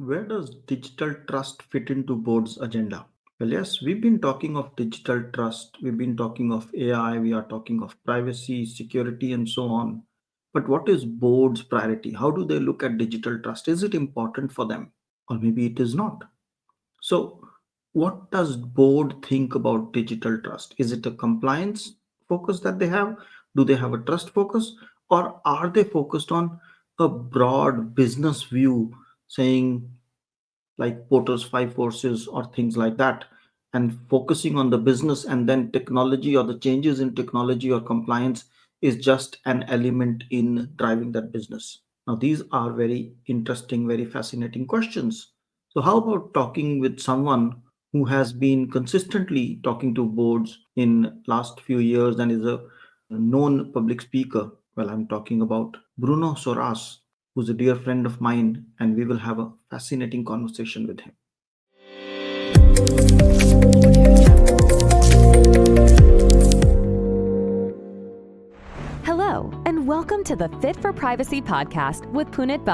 Where does digital trust fit into board's agenda? Well, yes, we've been talking of digital trust, we've been talking of AI, we are talking of privacy, security, and so on. But what is board's priority? How do they look at digital trust? Is it important for them? Or maybe it is not. So, what does board think about digital trust? Is it a compliance focus that they have? Do they have a trust focus? Or are they focused on a broad business view saying like Porter's five forces or things like that, and focusing on the business, and then technology or the changes in technology or compliance is just an element in driving that business? Now, these are very interesting, very fascinating questions. So, how about talking with someone who has been consistently talking to boards in last few years and is a known public speaker? Well, I'm talking about Bruno Soares, who's a dear friend of mine, and we will have a fascinating conversation with him. Hello, and welcome to the Fit for Privacy podcast with Punit.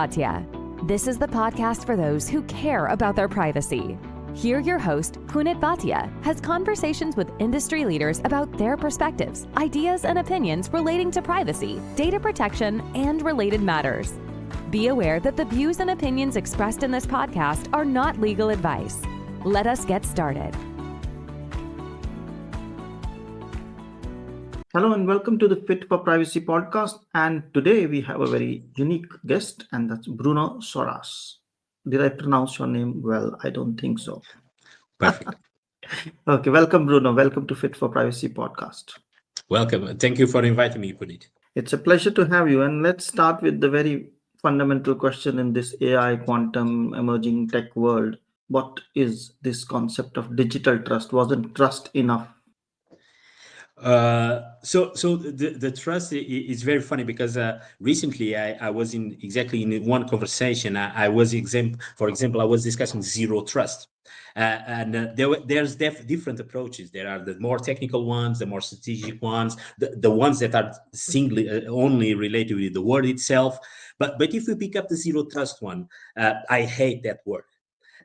This is the podcast for those who care about their privacy. Here, your host, Punit, has conversations with industry leaders about their perspectives, ideas, and opinions relating to privacy, data protection, and related matters. Be aware that the views and opinions expressed in this podcast are not legal advice. Let us get started. Hello, and welcome to the Fit for Privacy podcast. And today we have a very unique guest, and that's Bruno Soares. Did I pronounce your name well? I don't think so. Perfect. Okay, welcome, Bruno. Welcome to Fit for Privacy podcast. Welcome. Thank you for inviting me, Punit. It's a pleasure to have you. And let's start with the very fundamental question in this AI, quantum, emerging tech world. What is this concept of digital trust? Wasn't trust enough? So the trust is very funny because recently I was exactly in one conversation. For example, I was discussing zero trust. And there's different approaches. There are the more technical ones, the more strategic ones, the ones that are singly only related with the word itself. But if we pick up the zero trust one, I hate that word.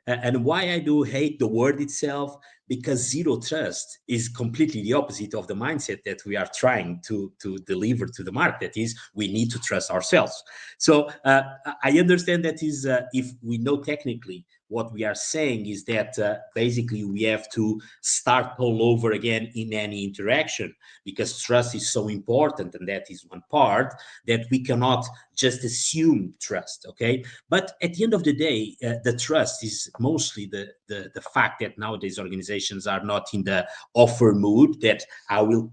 And why I do hate the word itself, because zero trust is completely the opposite of the mindset that we are trying to deliver to the market. Is we need to trust ourselves. So I understand that is if we know technically what we are saying is that basically we have to start all over again in any interaction, because trust is so important, and that is one part that we cannot just assume trust. Okay, but at the end of the day, the trust is mostly the fact that nowadays organizations are not in the offer mood, that I will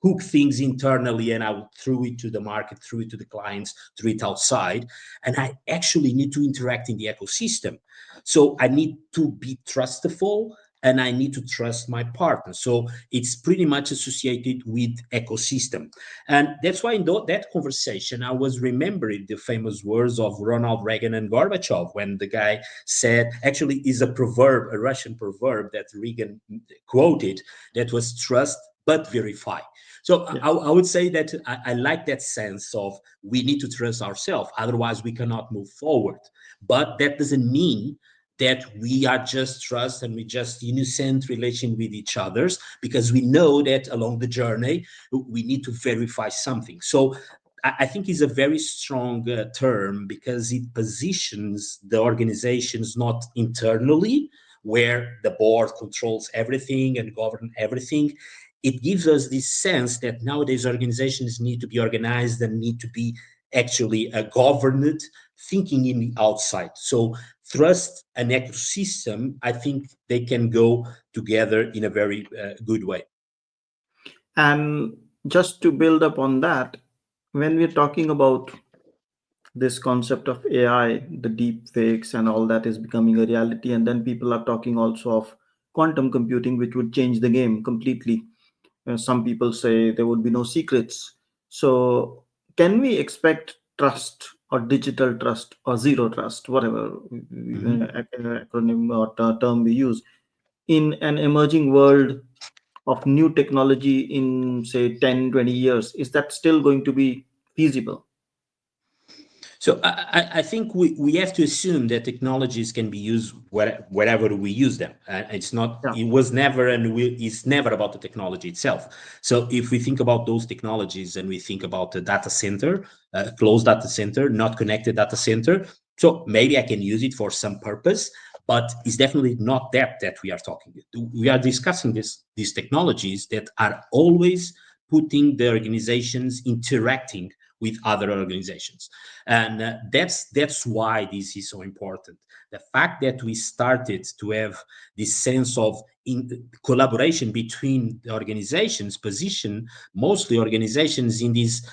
cook things internally and I will throw it to the market, throw it to the clients, throw it outside. And I actually need to interact in the ecosystem. So I need to be trustful, and I need to trust my partner. So it's pretty much associated with ecosystem. And that's why in that conversation, I was remembering the famous words of Ronald Reagan and Gorbachev, when the guy said, actually is a proverb, a Russian proverb that Reagan quoted, that was trust but verify. So Yeah. I would say that I like that sense of we need to trust ourselves, otherwise we cannot move forward. But that doesn't mean that we are just trust and we just innocent relation with each others, because we know that along the journey we need to verify something. So I think is a very strong term, because it positions the organizations not internally, where the board controls everything and govern everything. It gives us this sense that nowadays organizations need to be organized and need to be actually governed, thinking in the outside. So trust and ecosystem, I think they can go together in a very good way. And just to build up on that, when we're talking about this concept of AI, the deep fakes and all that is becoming a reality, and then people are talking also of quantum computing, which would change the game completely. Some people say there would be no secrets. So, can we expect trust or digital trust or zero trust, whatever Mhm. acronym or term we use, in an emerging world of new technology in, say, 10, 20 years? Is that still going to be feasible? So I think we have to assume that technologies can be used wherever we use them. It's not, Yeah. it was never, and it's never about the technology itself. So if we think about those technologies and we think about the data center, closed data center, not connected data center, so maybe I can use it for some purpose, but it's definitely not that we are talking. We are discussing these technologies that are always putting the organizations interacting with other organizations, and that's why this is so important. The fact that we started to have this sense of collaboration between the organizations position mostly organizations in this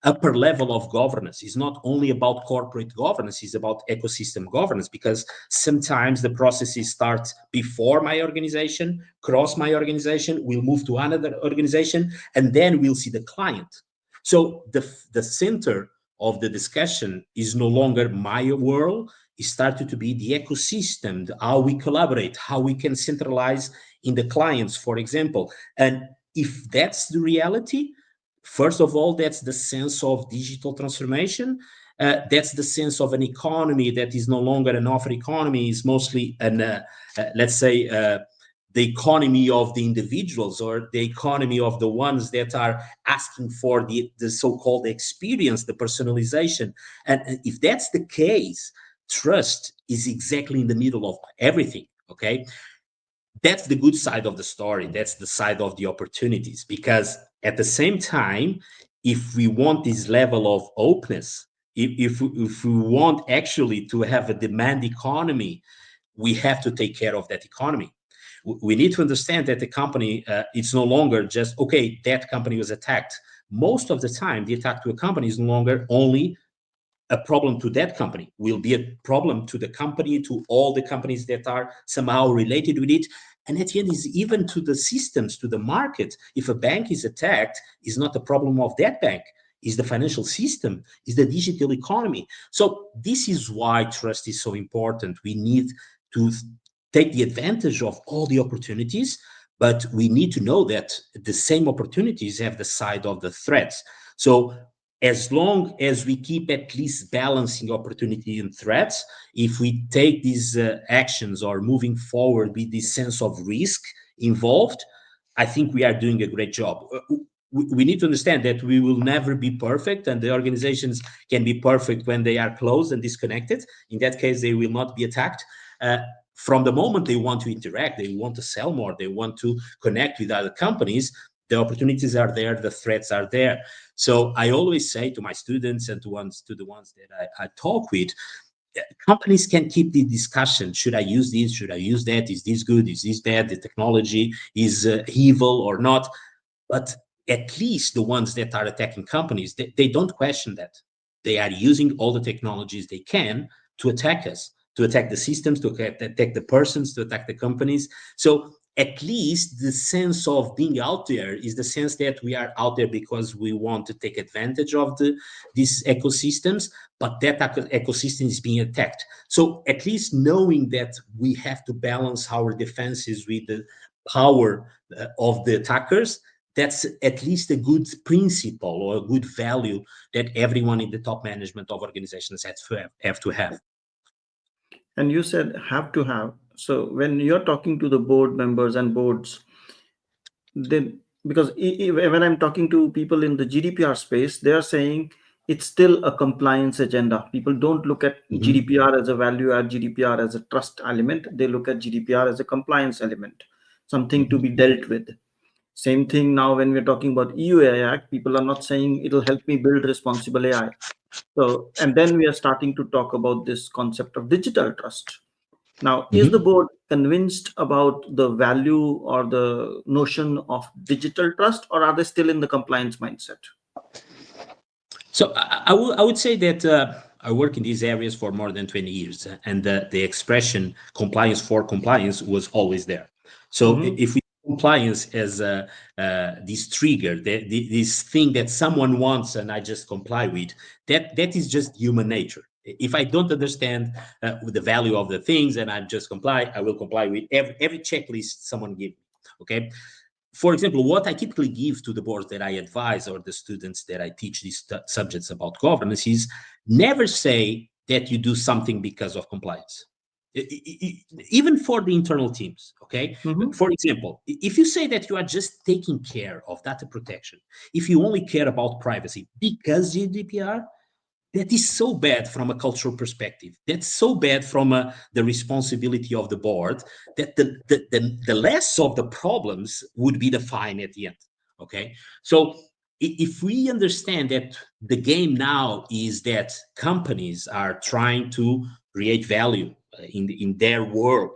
upper level of governance. Is not only about corporate governance, it's about ecosystem governance, because sometimes the processes start before my organization, cross my organization, we'll move to another organization, and then we'll see the client. So the center of the discussion is no longer my world. It started to be the ecosystem, how we collaborate, how we can centralize in the clients, for example. And if that's the reality, first of all, that's the sense of digital transformation. That's the sense of an economy that is no longer an offer economy, is mostly let's say, the economy of the individuals, or the economy of the ones that are asking for the so-called experience, the personalization. And if that's the case, trust is exactly in the middle of everything. Okay, that's the good side of the story. That's the side of the opportunities, because at the same time, if we want this level of openness, if we want actually to have a demand economy, we have to take care of that economy. We need to understand that the company, it's no longer just, okay, that company was attacked. Most of the time, the attack to a company is no longer only a problem to that company, will be a problem to the company, to all the companies that are somehow related with it. And at the end, is even to the systems, to the market. If a bank is attacked, is not the problem of that bank, is the financial system, is the digital economy. So this is why trust is so important. We need to take the advantage of all the opportunities, but we need to know that the same opportunities have the side of the threats. So as long as we keep at least balancing opportunity and threats, if we take these actions or moving forward with this sense of risk involved, I think we are doing a great job. We need to understand that we will never be perfect, and the organizations can be perfect when they are closed and disconnected. In that case, they will not be attacked. From the moment they want to interact, they want to sell more, they want to connect with other companies, the opportunities are there, the threats are there. So I always say to my students and to the ones that I talk with, companies can keep the discussion. Should I use this? Should I use that? Is this good? Is this bad? The technology is evil or not? But at least the ones that are attacking companies, they don't question that. They are using all the technologies they can to attack us, to attack the systems, to attack the persons, to attack the companies. So at least the sense of being out there is the sense that we are out there because we want to take advantage of these ecosystems, but that ecosystem is being attacked. So at least knowing that we have to balance our defenses with the power of the attackers, that's at least a good principle or a good value that everyone in the top management of organizations have to have. And you said have to have. So when you're talking to the board members and boards, then because when I'm talking to people in the GDPR space, they are saying it's still a compliance agenda. People don't look at Mhm. GDPR as a value add, GDPR as a trust element. They look at GDPR as a compliance element, something to Mhm. be dealt with. Same thing now when we're talking about EU AI Act, people are not saying it'll help me build responsible AI. So, and then we are starting to talk about this concept of digital trust. Now, is the Mhm. board convinced about the value or the notion of digital trust, or are they still in the compliance mindset? So I would say that I work in these areas for more than 20 years, and the expression compliance for compliance was always there. So Hmm. if we compliance as this trigger, this thing that someone wants and I just comply with, that is just human nature. If I don't understand the value of the things and I just comply, I will comply with every checklist someone gives me. Okay, for example, what I typically give to the boards that I advise or the students that I teach these subjects about governance is never say that you do something because of compliance. Even for the internal teams, okay? Mm-hmm. For example, if you say that you are just taking care of data protection, if you only care about privacy because GDPR, that is so bad from a cultural perspective. That's so bad from the responsibility of the board that the less of the problems would be the fine at the end. Okay, so if we understand that the game now is that companies are trying to create value in their world,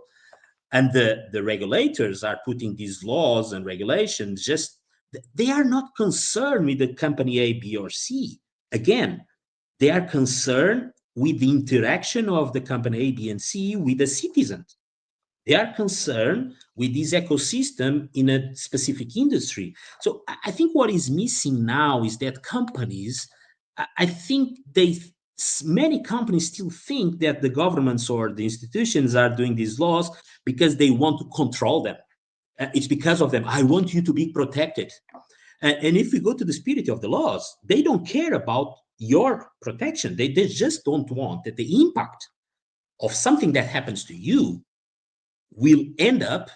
and the regulators are putting these laws and regulations, just they are not concerned with the company A, B, or C. Again, they are concerned with the interaction of the company A, B, and C with the citizens. They are concerned with this ecosystem in a specific industry. So I think what is missing now is that companies, I think many companies still think that the governments or the institutions are doing these laws because they want to control them. It's because of them. I want you to be protected. And if we go to the spirit of the laws, they don't care about your protection. They just don't want that the impact of something that happens to you will end up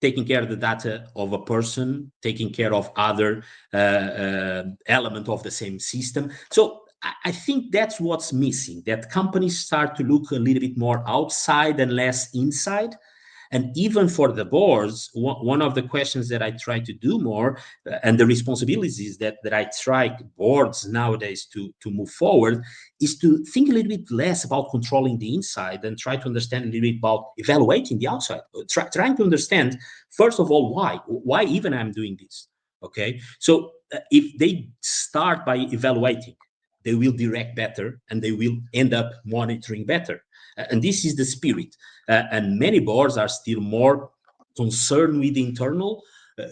taking care of the data of a person, taking care of other element of the same system. So I think that's what's missing, that companies start to look a little bit more outside and less inside. And even for the boards, one of the questions that I try to do more, and the responsibilities that I try boards nowadays to move forward, is to think a little bit less about controlling the inside and try to understand a little bit about evaluating the outside. Trying to understand, first of all, why even I'm doing this. Okay, so if they start by evaluating, they will direct better and they will end up monitoring better. And this is the spirit. And many boards are still more concerned with internal,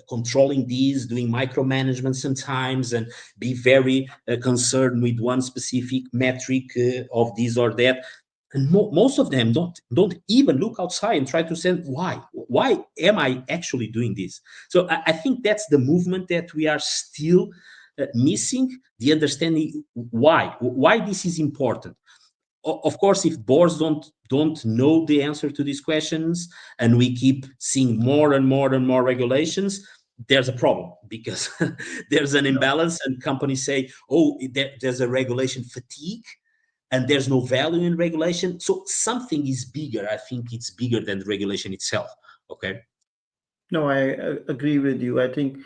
controlling these, doing micromanagement sometimes, and be very concerned with one specific metric of this or that. And most of them don't even look outside and try to say why am I actually doing this. So I think that's the movement that we are still missing, the understanding why this is important. Of course, if boards don't know the answer to these questions, and we keep seeing more and more and more regulations, there's a problem, because there's an imbalance, and companies say, oh, there's a regulation fatigue and there's no value in regulation. So something is bigger. I think it's bigger than the regulation itself. Okay. No, I agree with you. I think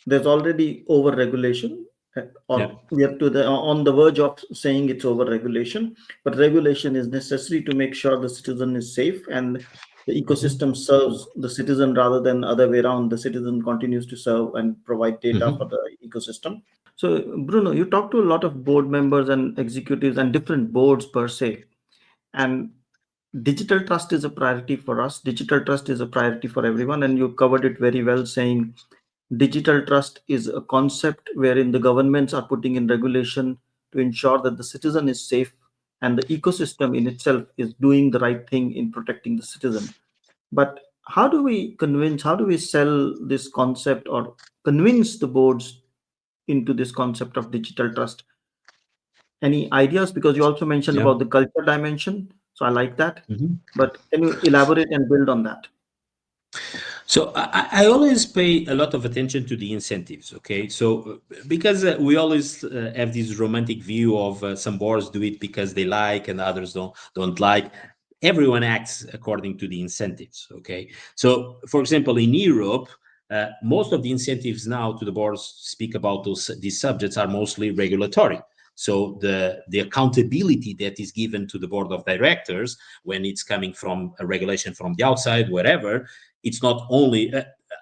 there's already over regulation, Yeah. or we are to the on the verge of saying it's over regulation. But regulation is necessary to make sure the citizen is safe and the Mhm. ecosystem serves the citizen rather than other way around. The citizen continues to serve and provide data for Mhm. the ecosystem. So, Bruno, you talk to a lot of board members and executives and different boards per se, and digital trust is a priority for us. Digital trust is a priority for everyone, and you covered it very well, saying digital trust is a concept wherein the governments are putting in regulation to ensure that the citizen is safe and the ecosystem in itself is doing the right thing in protecting the citizen. But how do we sell this concept or convince the boards into this concept of digital trust? Any ideas? Because you also mentioned Yeah. about the culture dimension. So I like that. Mhm. But can you elaborate and build on that? So I always pay a lot of attention to the incentives. Okay, so because we always have this romantic view of some boards do it because they like and others don't like. Everyone acts according to the incentives. Okay, so for example, in Europe, most of the incentives now to the boards speak about these subjects are mostly regulatory. So the accountability that is given to the board of directors when it's coming from a regulation from the outside, wherever, it's not only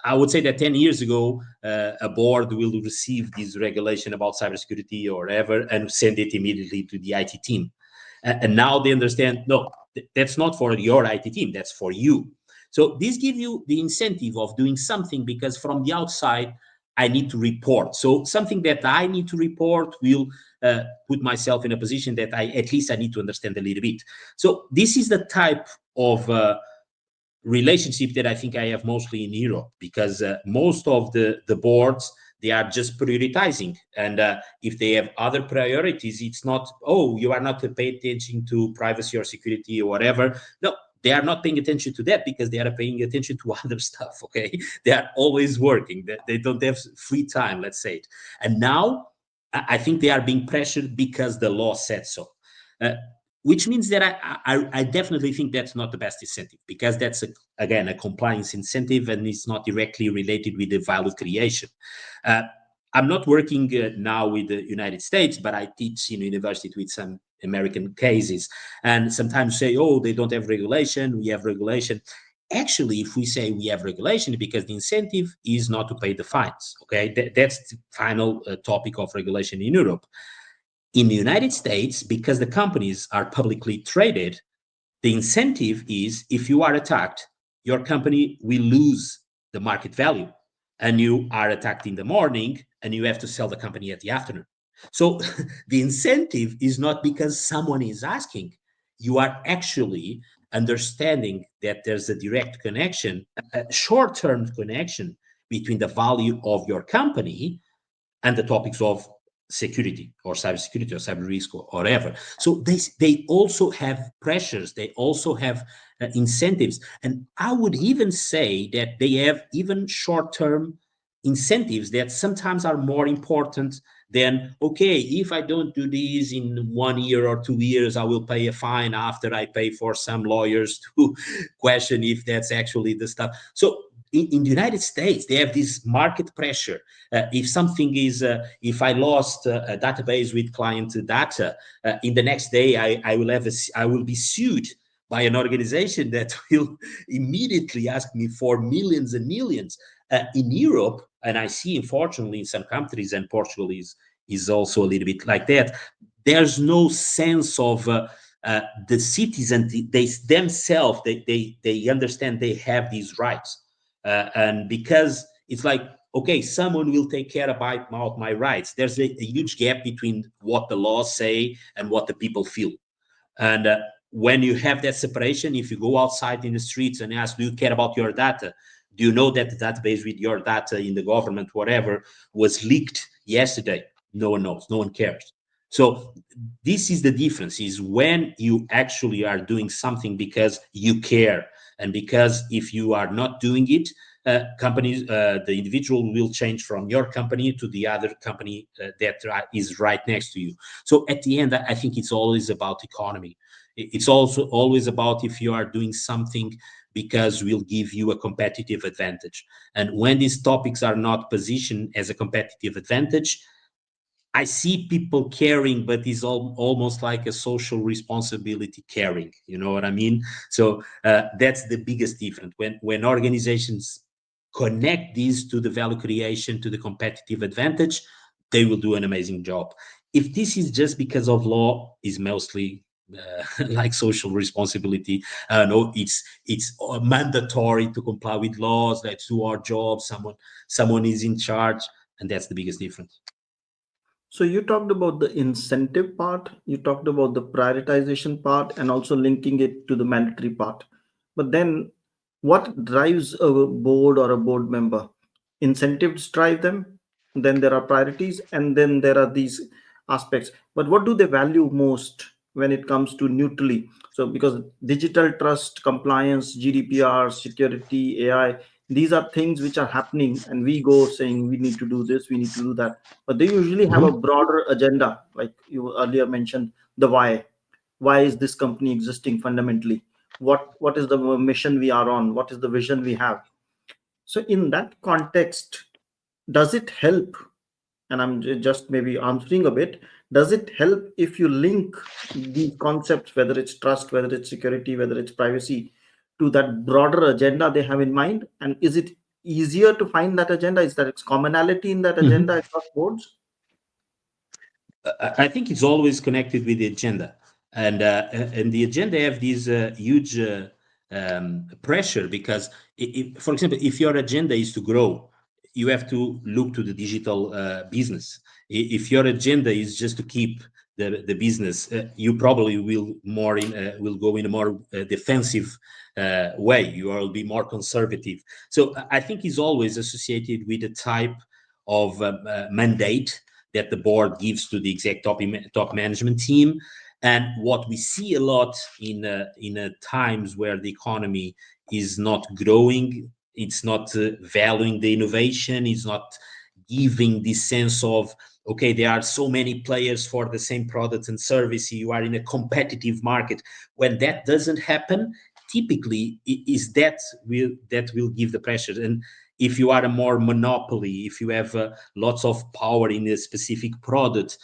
I would say that 10 years ago, a board will receive this regulation about cybersecurity or whatever and send it immediately to the IT team. And now they understand, no, that's not for your IT team, that's for you. So this gives you the incentive of doing something, because from the outside, I need to report. So something that I need to report will put myself in a position that at least I need to understand a little bit. So this is the type of relationship that I think I have mostly in Europe, because most of the boards, they are just prioritizing. And if they have other priorities, it's not, oh, you are not paying attention to privacy or security or whatever. No, they are not paying attention to that because they are paying attention to other stuff, okay? They are always working. They don't have free time, let's say it. And now I think they are being pressured because the law said so. Which means that I definitely think that's not the best incentive, because that's, again, a compliance incentive, and it's not directly related with the value creation. I'm not working now with the United States, but I teach in university with some American cases, and sometimes say, oh, they don't have regulation, we have regulation. Actually, if we say we have regulation, because the incentive is not to pay the fines, okay? That's the final topic of regulation in Europe. In the United States, because the companies are publicly traded, the incentive is, if you are attacked, your company will lose the market value, and you are attacked in the morning and you have to sell the company at the afternoon. So the incentive is not because someone is asking. You are actually understanding that there's a direct connection, a short-term connection between the value of your company and the topics of security or cybersecurity or cyber risk or whatever. So they also have pressures, they also have incentives. And I would even say that they have even short-term incentives that sometimes are more important than, okay, if I don't do this in 1 year or 2 years, I will pay a fine after I pay for some lawyers to question if that's actually the stuff. So in the United States, they have this market pressure. If something is, if I lost a database with client data, in the next day I will be sued by an organization that will immediately ask me for millions and millions. In Europe, and I see, unfortunately, in some countries, and Portugal is also a little bit like that, there's no sense of the citizen, they themselves, they understand they have these rights. And because it's like, okay, someone will take care about my rights. There's a huge gap between what the laws say and what the people feel. And when you have that separation, if you go outside in the streets and ask, do you care about your data? Do you know that the database with your data in the government, whatever, was leaked yesterday? No one knows. No one cares. So this is the difference, is when you actually are doing something because you care. And because if you are not doing it, companies, the individual will change from your company to the other company that is right next to you. So at the end, I think it's always about economy. It's also always about if you are doing something because we'll give you a competitive advantage. And when these topics are not positioned as a competitive advantage, I see people caring, but it's almost like a social responsibility caring. You know what I mean? So that's the biggest difference. When organizations connect these to the value creation, to the competitive advantage, they will do an amazing job. If this is just because of law, is mostly like social responsibility. No, it's mandatory to comply with laws. Let's do our job. Someone is in charge, and that's the biggest difference. So you talked about the incentive part, you talked about the prioritization part, and also linking it to the mandatory part. But then what drives a board or a board member? Incentives drive them, then there are priorities, and then there are these aspects. But what do they value most when it comes to neutrally? So because digital trust, compliance, GDPR, security, AI, these are things which are happening, and we go saying we need to do this, we need to do that, but they usually have a Mhm. broader agenda, like you earlier mentioned, the why is this company existing fundamentally, what is the mission we are on, what is the vision we have. So in that context, does it help, and I'm just maybe answering a bit, does it help if you link these concepts, whether it's trust, whether it's security, whether it's privacy, to that broader agenda they have in mind? And is it easier to find that agenda? Is there commonality in that agenda Mhm. across boards? I think it's always connected with the agenda, and the agenda have this huge pressure, because, for example, if your agenda is to grow, you have to look to the digital business. If your agenda is just to keep the business, you probably will go in a more defensive way. You will be more conservative. So I think it's always associated with the type of mandate that the board gives to the exec top management team. And what we see a lot in times where the economy is not growing, it's not valuing the innovation, it's not giving this sense of, okay, there are so many players for the same product and service, you are in a competitive market. When that doesn't happen, typically is that will give the pressure. And if you are a more monopoly, if you have lots of power in a specific product,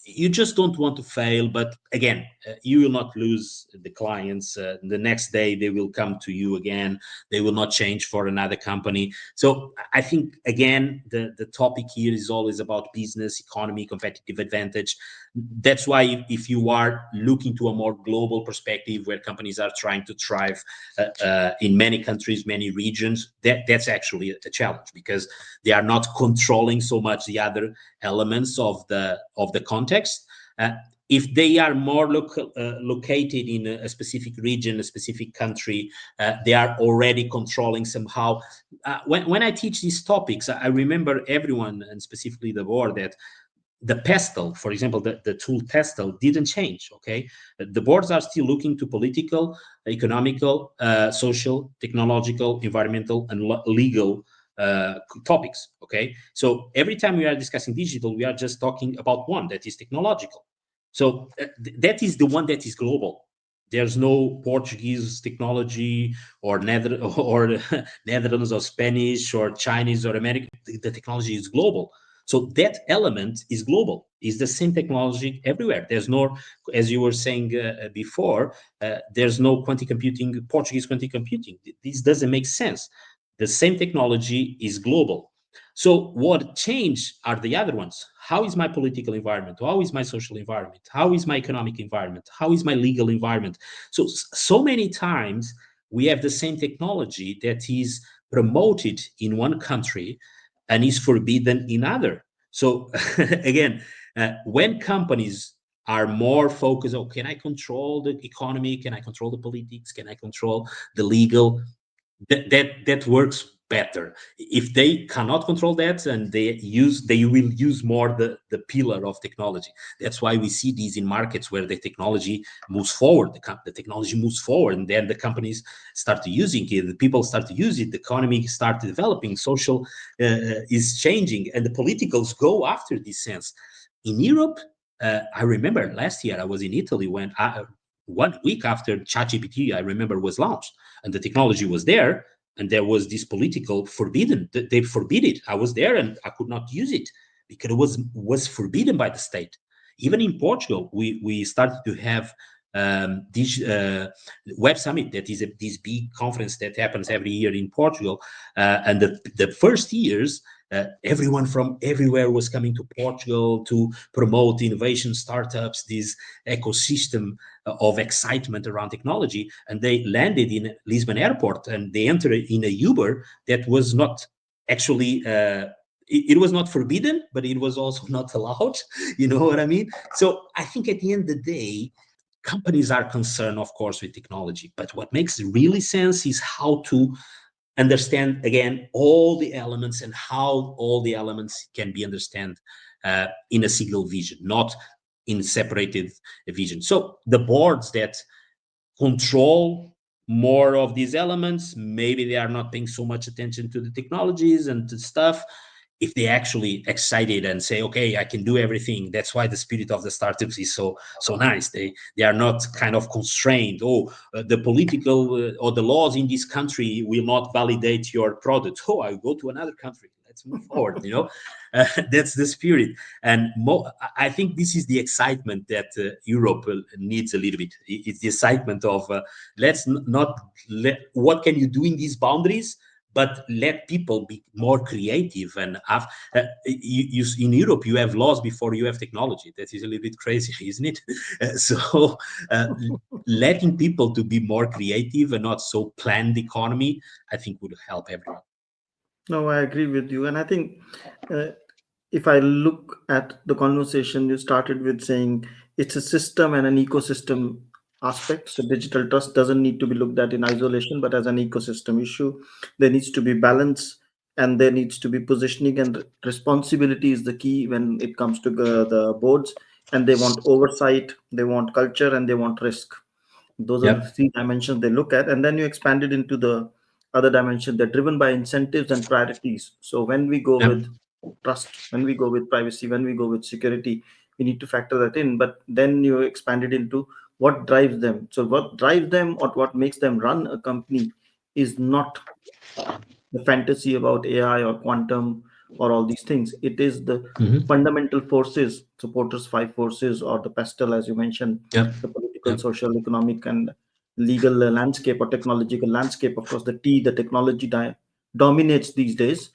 you just don't want to fail. But again, you will not lose the clients. The next day they will come to you again. They will not change for another company. So I think, again, the topic here is always about business, economy, competitive advantage. That's why if you are looking to a more global perspective where companies are trying to thrive in many countries, many regions, that's actually a challenge, because they are not controlling so much the other elements of the context. If they are more located in a specific region, a specific country, they are already controlling somehow. When I teach these topics, I remember everyone, and specifically the board, that the pestle, for example, the tool pestle didn't change. Okay, the boards are still looking to political, economical, social, technological, environmental, and legal topics. Okay, so every time we are discussing digital, we are just talking about one, that is technological. So that is the one that is global. There's no Portuguese technology or Netherlands or Spanish or Chinese or American. The technology is global. So that element is global. It's the same technology everywhere. There's no, as you were saying before, there's no quantum computing, Portuguese quantum computing. This doesn't make sense. The same technology is global. So what changed are the other ones. How is my political environment? How is my social environment? How is my economic environment? How is my legal environment? So many times we have the same technology that is promoted in one country and is forbidden in other. So again, when companies are more focused on, can I control the economy? Can I control the politics? Can I control the legal? That works better. If they cannot control that, and they will use more the pillar of technology. That's why we see these in markets where the technology moves forward. The technology moves forward, and then the companies start using it. The people start to use it. The economy start developing. Social is changing, and the politicals go after this sense. In Europe, I remember last year I was in Italy when 1 week after ChatGPT, I remember, was launched, and the technology was there, and there was this political forbidden. They forbid it. I was there and I could not use it because it was forbidden by the state. Even in Portugal, we started to have this Web Summit, that is this big conference that happens every year in Portugal. And the first years, everyone from everywhere was coming to Portugal to promote innovation, startups, this ecosystem of excitement around technology. And they landed in Lisbon airport, and they entered in a Uber that was not actually it was not forbidden, but it was also not allowed. You know what I mean? So I think at the end of the day, companies are concerned, of course, with technology, but what makes really sense is how to understand, again, all the elements, and how all the elements can be understood in a single vision, not in separated vision. So the boards that control more of these elements, maybe they are not paying so much attention to the technologies and to stuff. If they actually excited and say, okay, I can do everything, that's why the spirit of the startups is so nice. They are not kind of constrained. The political or the laws in this country will not validate your product. I go to another country, let's move forward. That's the spirit. And I think this is the excitement that Europe needs a little bit. It's the excitement of let's not let, what can you do in these boundaries, but let people be more creative. And in Europe, you have laws before you have technology. That is a little bit crazy, isn't it? So letting people to be more creative and not so planned economy, I think would help everyone. No, I agree with you. And I think if I look at the conversation, you started with saying It's a system and an ecosystem aspect. So digital trust doesn't need to be looked at in isolation, but as an ecosystem issue. There needs to be balance, and there needs to be positioning, and responsibility is the key when it comes to the boards. And they want oversight, they want culture, and they want risk. Those are the Yep. three dimensions they look at, and then you expand it into the other dimension. They're driven by incentives and priorities. So when we go Yep. with trust, when we go with privacy, when we go with security, we need to factor that in. But then you expand it into what drives them. So what drives them, or what makes them run a company, is not the fantasy about AI or quantum or all these things. It is the Hmm. fundamental forces, supporters five forces, or the pestle, as you mentioned, Yep. the political, Yep. social, economic, and legal landscape, or technological landscape. Of course, the T, the technology dominates these days,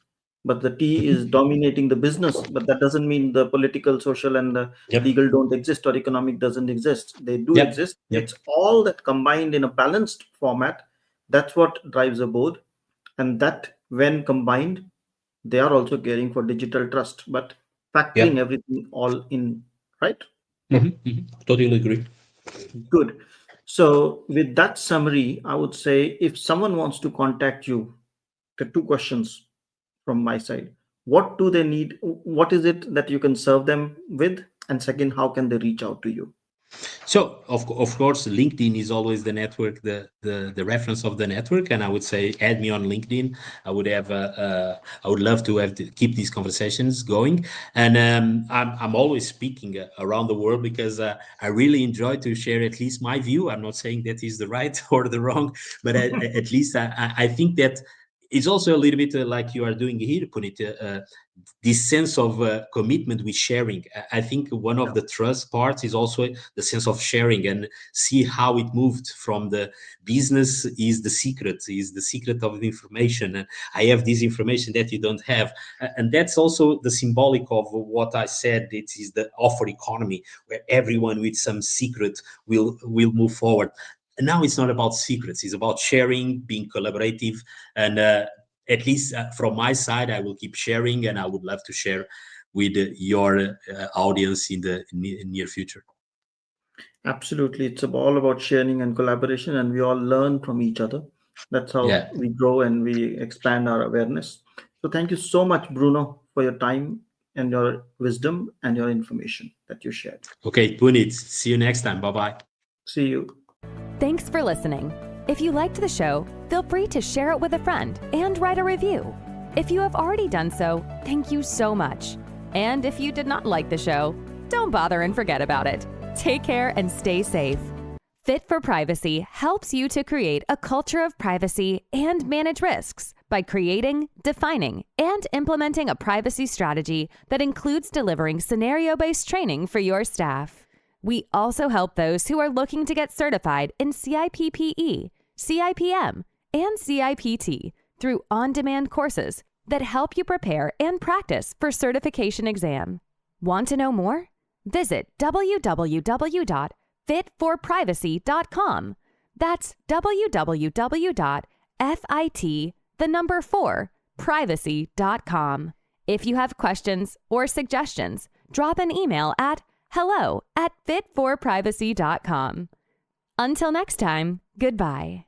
but the T is Hmm. dominating the business. But that doesn't mean the political, social, and the Yep. legal don't exist, or economic doesn't exist. They do Yep. exist. Yep. It's all that combined in a balanced format. That's what drives a board, and that when combined, they are also caring for digital trust, but factoring Yep. everything all in, right? Totally agree. Good. So with that summary, I would say, if someone wants to contact you, the two questions from my side: what do they need, what is it that you can serve them with, and second, how can they reach out to you? So of course, LinkedIn is always the network, the reference of the network, and I would say add me on LinkedIn. I would love to have to keep these conversations going, and I'm always speaking around the world because I really enjoy to share at least my view. I'm not saying that is the right or the wrong, but at least I think that. It's also a little bit like you are doing here, Punit. This sense of commitment with sharing. I think one of Yeah. the trust parts is also the sense of sharing and see how it moved from the business is the secret of the information. And I have this information that you don't have. And that's also the symbolic of what I said. It is the offer economy where everyone with some secret will move forward. And now it's not about secrets, it's about sharing, being collaborative, and at least from my side, I will keep sharing, and I would love to share with your audience in the near future. Absolutely. It's all about sharing and collaboration, and we all learn from each other. That's how Yeah. we grow and we expand our awareness. So, thank you so much, Bruno, for your time and your wisdom and your information that you shared. Okay, Punit. See you next time. Bye bye. See you. Thanks for listening. If you liked the show, feel free to share it with a friend and write a review. If you have already done so, thank you so much. And if you did not like the show, don't bother and forget about it. Take care and stay safe. Fit for Privacy helps you to create a culture of privacy and manage risks by creating, defining, and implementing a privacy strategy that includes delivering scenario-based training for your staff. We also help those who are looking to get certified in CIPPE, CIPM, and CIPT through on-demand courses that help you prepare and practice for certification exam. Want to know more? Visit www.fit4privacy.com. That's www.fit4privacy.com. If you have questions or suggestions, drop an email at hello@fit4privacy.com. Until next time, goodbye.